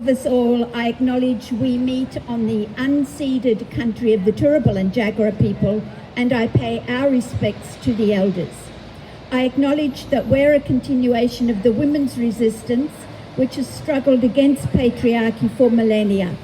Of us all, I acknowledge we meet on the unceded country of the Turrbal and Jagera people, and I pay our respects to the elders. I acknowledge that we're a continuation of the women's resistance, which has struggled against patriarchy for millennia.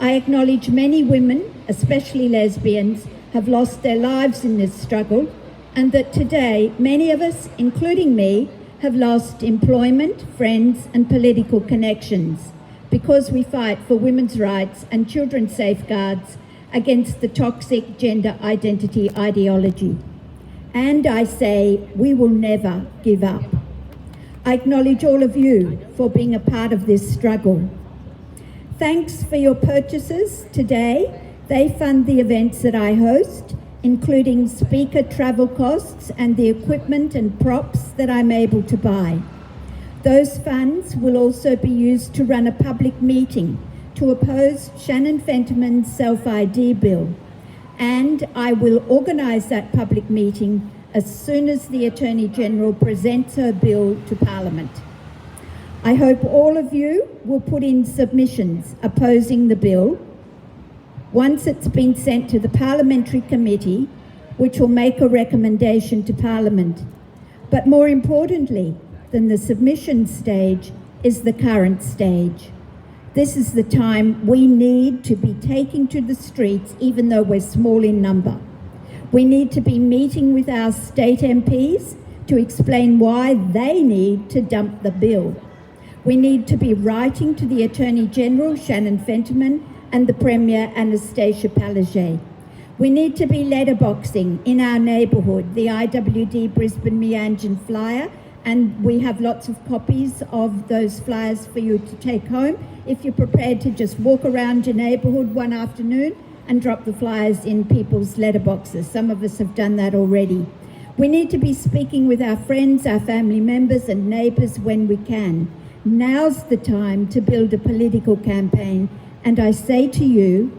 I acknowledge many women, especially lesbians, have lost their lives in this struggle, and that today many of us, including me, have lost employment, friends, and political connections, because we fight for women's rights and children's safeguards against the toxic gender identity ideology. And I say, we will never give up. I acknowledge all of you for being a part of this struggle. Thanks for your purchases today. They fund the events that I host, including speaker travel costs and the equipment and props that I'm able to buy. Those funds will also be used to run a public meeting to oppose Shannon Fentiman's self-ID bill, and I will organise that public meeting as soon as the Attorney-General presents her bill to Parliament. I hope all of you will put in submissions opposing the bill once it's been sent to the Parliamentary Committee, which will make a recommendation to Parliament. But more importantly than the submission stage is the current stage. This is the time we need to be taking to the streets, even though we're small in number. We need to be meeting with our state MPs to explain why they need to dump the bill. We need to be writing to the Attorney-General, Shannon Fentiman, and the Premier, Anastasia Palaszczuk. We need to be letterboxing in our neighbourhood, the IWD Brisbane Meanjin flyer, and we have lots of copies of those flyers for you to take home if you're prepared to just walk around your neighbourhood one afternoon and drop the flyers in people's letterboxes. Some of us have done that already. We need to be speaking with our friends, our family members and neighbours when we can. Now's the time to build a political campaign, and I say to you,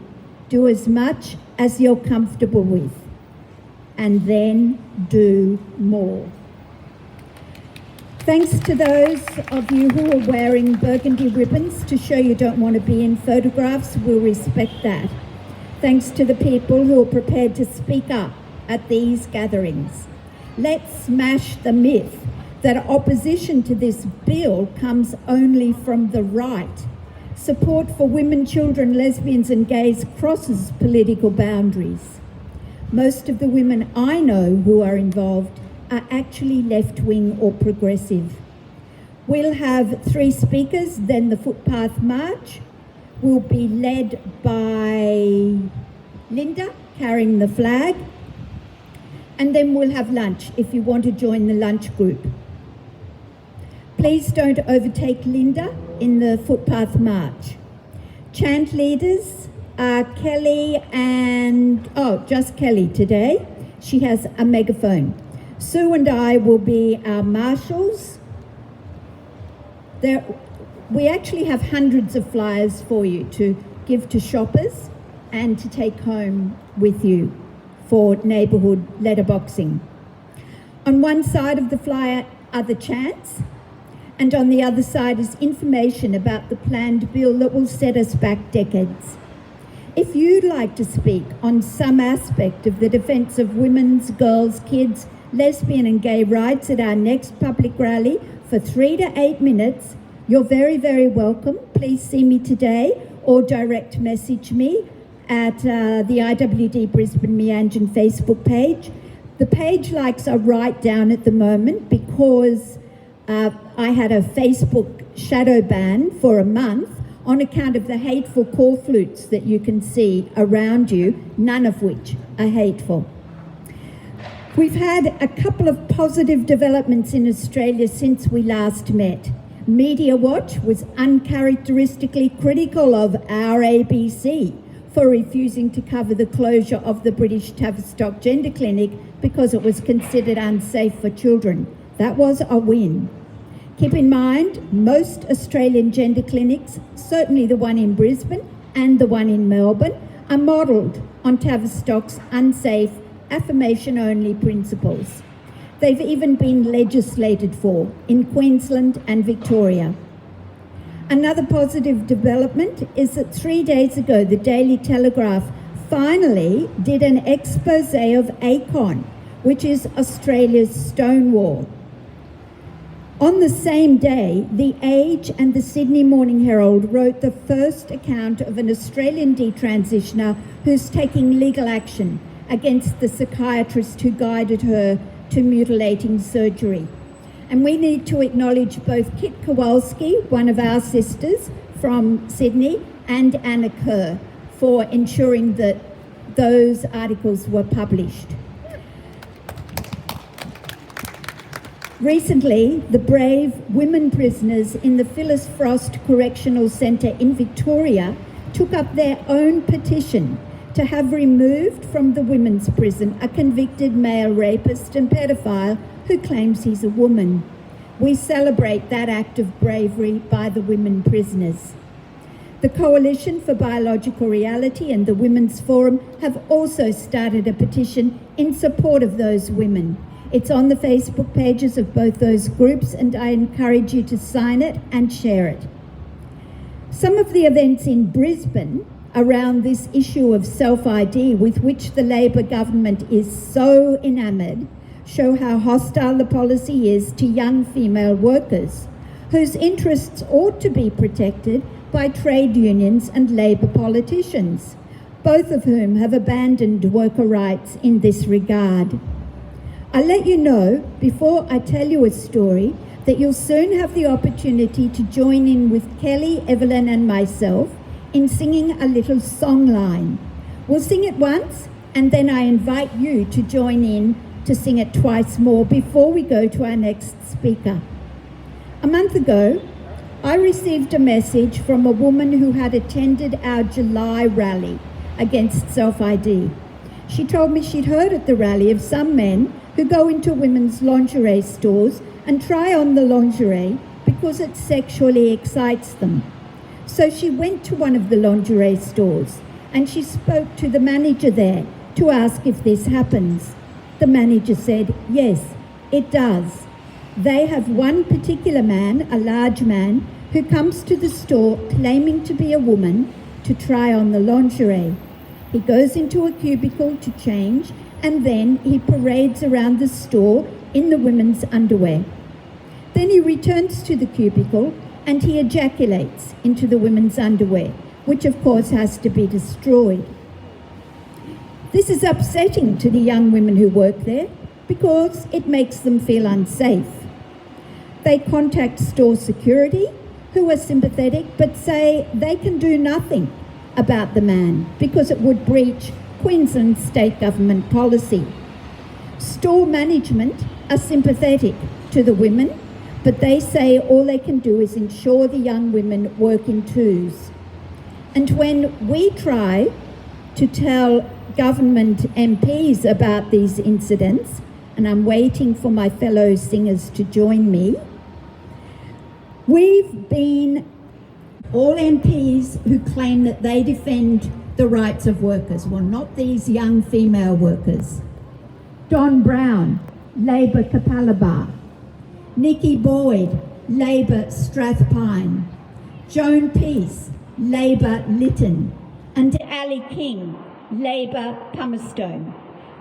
do as much as you're comfortable with, and then do more. Thanks to those of you who are wearing burgundy ribbons to show you don't want to be in photographs, we'll respect that. Thanks to the people who are prepared to speak up at these gatherings. Let's smash the myth that opposition to this bill comes only from the right. Support for women, children, lesbians and gays crosses political boundaries. Most of the women I know who are involved are actually left-wing or progressive. We'll have 3 speakers, then the footpath march will be led by Linda carrying the flag, and then we'll have lunch if you want to join the lunch group. Please don't overtake Linda in the footpath march. Chant leaders are Kelly and, just Kelly today. She has a megaphone. Sue and I will be our marshals. We actually have hundreds of flyers for you to give to shoppers and to take home with you for neighbourhood letterboxing. On one side of the flyer are the chants, and on the other side is information about the planned bill that will set us back decades. If you'd like to speak on some aspect of the defence of women's, girls, kids, lesbian and gay rights at our next public rally for 3 to 8 minutes, you're very, very welcome. Please see me today or direct message me at the IWD Brisbane Meanjin Facebook page. The page likes are right down at the moment because I had a Facebook shadow ban for a month on account of the hateful call flutes that you can see around you, none of which are hateful. We've had a couple of positive developments in Australia since we last met. Media Watch was uncharacteristically critical of our ABC for refusing to cover the closure of the British Tavistock Gender Clinic because it was considered unsafe for children. That was a win. Keep in mind, most Australian gender clinics, certainly the one in Brisbane and the one in Melbourne, are modelled on Tavistock's unsafe affirmation-only principles. They've even been legislated for in Queensland and Victoria. Another positive development is that 3 days ago, the Daily Telegraph finally did an expose of ACON, which is Australia's Stonewall. On the same day, The Age and the Sydney Morning Herald wrote the first account of an Australian detransitioner who's taking legal action against the psychiatrist who guided her to mutilating surgery. And we need to acknowledge both Kit Kowalski, one of our sisters from Sydney, and Anna Kerr for ensuring that those articles were published. Recently, the brave women prisoners in the Phyllis Frost Correctional Centre in Victoria took up their own petition to have removed from the women's prison a convicted male rapist and pedophile who claims he's a woman. We celebrate that act of bravery by the women prisoners. The Coalition for Biological Reality and the Women's Forum have also started a petition in support of those women. It's on the Facebook pages of both those groups, and I encourage you to sign it and share it. Some of the events in Brisbane around this issue of self-ID, with which the Labor government is so enamoured, show how hostile the policy is to young female workers, whose interests ought to be protected by trade unions and Labor politicians, both of whom have abandoned worker rights in this regard. I'll let you know, before I tell you a story, that you'll soon have the opportunity to join in with Kelly, Evelyn and myself in singing a little songline. We'll sing it once, and then I invite you to join in to sing it twice more before we go to our next speaker. A month ago, I received a message from a woman who had attended our July rally against self-ID. She told me she'd heard at the rally of some men who go into women's lingerie stores and try on the lingerie because it sexually excites them. So she went to one of the lingerie stores and she spoke to the manager there to ask if this happens. The manager said, yes, it does. They have one particular man, a large man, who comes to the store claiming to be a woman to try on the lingerie. He goes into a cubicle to change, and then he parades around the store in the women's underwear. Then he returns to the cubicle and he ejaculates into the women's underwear, which of course has to be destroyed. This is upsetting to the young women who work there because it makes them feel unsafe. They contact store security, who are sympathetic but say they can do nothing about the man because it would breach Queensland state government policy. Store management are sympathetic to the women, but they say all they can do is ensure the young women work in twos. And when we try to tell government MPs about these incidents, and I'm waiting for my fellow singers to join me, we've been all MPs who claim that they defend the rights of workers. Well, not these young female workers. Don Brown, Labor Capalaba. Nikki Boyd, Labor Strathpine. Joan Peace, Labor Lytton. And Ali King, Labor Pumicestone.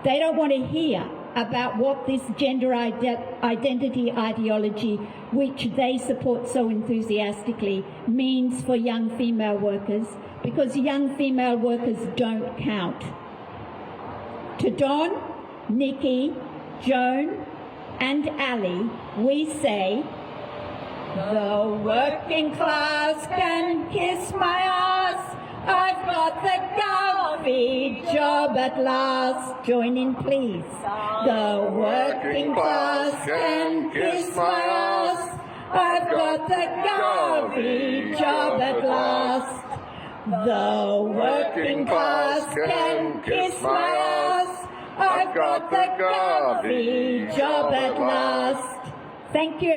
They don't want to hear about what this gender identity ideology, which they support so enthusiastically, means for young female workers, because young female workers don't count. To Don, Nikki, Joan and Ali, we say, the working class can kiss my ass. I've got the govy job at last. Join in, please. The working class can kiss my ass. I've got the govy job at last. The working class can kiss my ass. I've got the govy job at last. Thank you.